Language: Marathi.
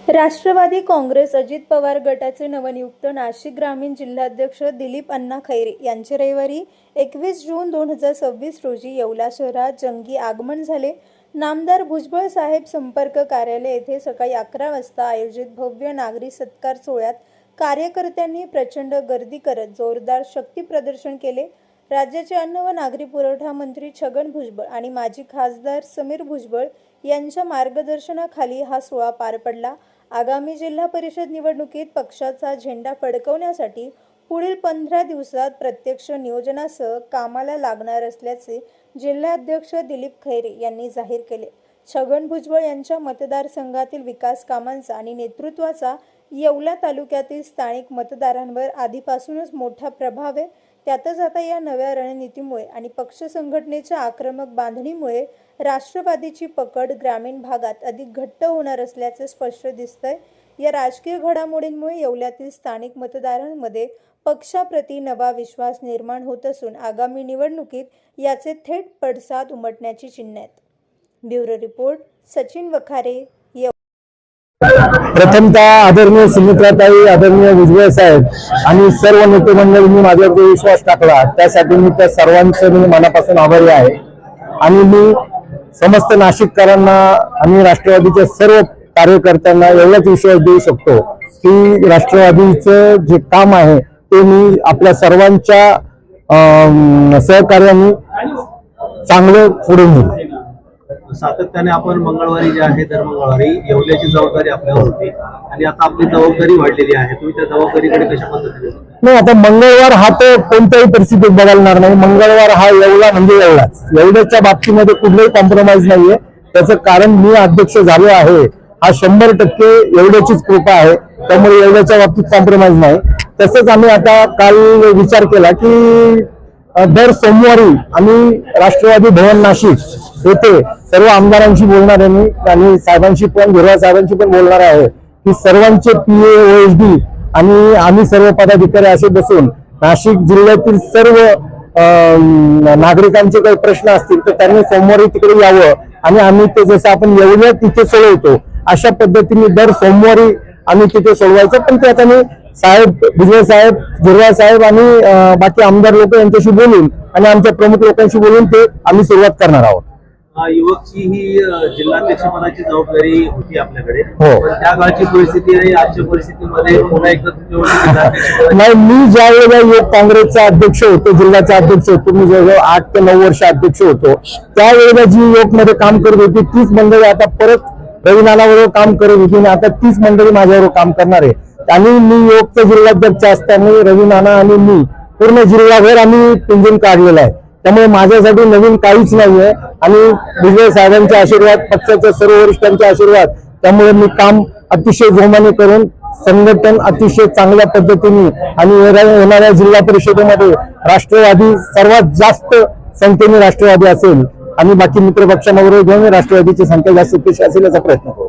राष्ट्रवादी काँग्रेस अजित पवार गटाचे नवनियुक्त नाशिक ग्रामीण जिल्हाध्यक्ष दिलीप अण्णा खैरे यांचे रविवारी 21 जून 2026 रोजी येवला शहरात जंगी आगमन झाले। नामदार भुजबळ साहेब संपर्क कार्यालय येथे सकाळी 11 वाजता आयोजित भव्य नागरी सत्कार सोहळ्यात कार्यकर्त्यांनी प्रचंड गर्दी करत जोरदार शक्ती प्रदर्शन केले। राज्याचे अन्न व नागरी पुरवठा मंत्री छगन भुजबळ आणि माजी खासदार समीर भुजबळ यांच्या मार्गदर्शनाखाली हा सोहळा पार पडला। आगामी जिल्हा परिषद निवडणुकीत पक्षाचा झेंडा फडकवण्यासाठी पुढील 15 दिवसात प्रत्यक्ष नियोजनासह कामाला लागणार असल्याचे जिल्हाध्यक्ष दिलीप खैरे यांनी जाहीर केले। छगन भुजबळ यांच्या मतदारसंघातील विकास कामांचा आणि नेतृत्वाचा येवला तालुक्यातील स्थानिक मतदारांवर आधीपासूनच मोठा प्रभाव आहे। त्यातच आता या नव्या रणनीतीमुळे आणि पक्ष संघटनेच्या आक्रमक बांधणीमुळे राष्ट्रवादीची पकड ग्रामीण भागात अधिक घट्ट होणार असल्याचे स्पष्ट दिसतंय। या राजकीय घडामोडींमुळे येवल्यातील स्थानिक मतदारांमध्ये पक्षाप्रती नवा विश्वास निर्माण होत असून आगामी निवडणुकीत याचे थेट पडसाद उमटण्याची चिन्हे आहेत। Bureau report, Sachin Vakhare. प्रथमतः आदरणीय सुमित्राताई, आदरणीय भुजबळ साहेब आणि सर्व नेते मंडळींनी माझ्यावर जो विश्वास टाकला त्यासाठी मी त्या सर्वांचे मनापासून आभारी आहे। आणि मी समस्त नाशिककरांना आणि राष्ट्रवादीच्या सर्व कार्यकर्त्यांना एवढाच विश्वास देऊ शकतो की राष्ट्रवादीचं जे काम आहे ते मी आपल्या सर्वांच्या सहकार्याने चांगलं पुढे नेईल। सातत्याने आपण मंगळवारी जे आहे दर मंगळवारी येवल्याची जबाबदारी आपल्यावर होती आणि आता आपली जबाबदारी वाढलेली आहे। तुम्ही त्या जबाबदारीकडे कशा पद्धतीने? नाही, आता मंगळवार हा तर कोणत्याही परिस्थितीत बदलणार नाही। मंगळवार हा येवला म्हणजे येवलाच। येवल्याच्या बाबतीमध्ये कुठलाही कॉम्प्रोमाइज नाहीये। त्याचं कारण मी अध्यक्ष झालो आहे हा 100% येवल्याचीच कृपा आहे, त्यामुळे येवल्याच्या बाबतीत कॉम्प्रोमाइज नाही। तसंच आम्ही आता काल विचार केला की दर सोमवारी आम्ही राष्ट्रवादी भवन नाशिक येथे सर्व आमदारांशी बोलणार आहे आणि साहेबांशी पण, गुरुवार साहेबांशी पण बोलणार आहे की सर्वांचे PA OSD आणि आम्ही सर्व पदाधिकारी असे बसून नाशिक जिल्ह्यातील सर्व नागरिकांचे काही प्रश्न असतील तर त्यांनी सोमवारी तिकडे यावं आणि आम्ही ते जसं आपण येवल्या तिथे सोडवतो अशा पद्धतीने दर सोमवारी आम्ही तिथे सोडवायचं। पण ते आता मी साहेब, भुजबळ साहेब, गुरुवार साहेब आणि बाकी आमदार लोक यांच्याशी बोलून आणि आमच्या प्रमुख लोकांशी बोलून ते आम्ही सुरुवात करणार आहोत। युवकची ही जिल्हाध्यक्ष पदाची जबाबदारी होती आपल्याकडे, हो। पण त्या काळची परिस्थिती आणि आजच्या परिस्थितीमध्ये पुन्हा एकदा नाही, मी ज्या वेळेला युवक काँग्रेसचा अध्यक्ष होतो, जिल्ह्याचा अध्यक्ष होतो, मी जवळजवळ 8 ते 9 वर्ष अध्यक्ष होतो, त्यावेळेला जी युवक मध्ये काम करत होती तीच मंडळी आता परत रवी नानाबरोबर काम करत होती आणि आता तीच मंडळी माझ्याबरोबर काम करणार आहे। आणि मी युवकचा जिल्हाध्यक्ष असताना रवी नाना आणि मी पूर्ण जिल्हाभर आम्ही पिंजून काढलेला आहे। त्यामुळे माझ्यासाठी नवीन काहीच नाहीये आणि भुजबळ साहेबांचे आशीर्वाद, पक्षाच्या सर्व वरिष्ठांचे आशीर्वाद, त्यामुळे मी काम अतिशय जोमाने करून संघटन अतिशय चांगल्या पद्धतीने आणि येणाऱ्या जिल्हा परिषदेमध्ये राष्ट्रवादी सर्वात जास्त संख्येने राष्ट्रवादी असेल आणि बाकी मित्र पक्षांबरोबर घेऊन राष्ट्रवादीची संख्या जास्त असेल याचा प्रयत्न करू।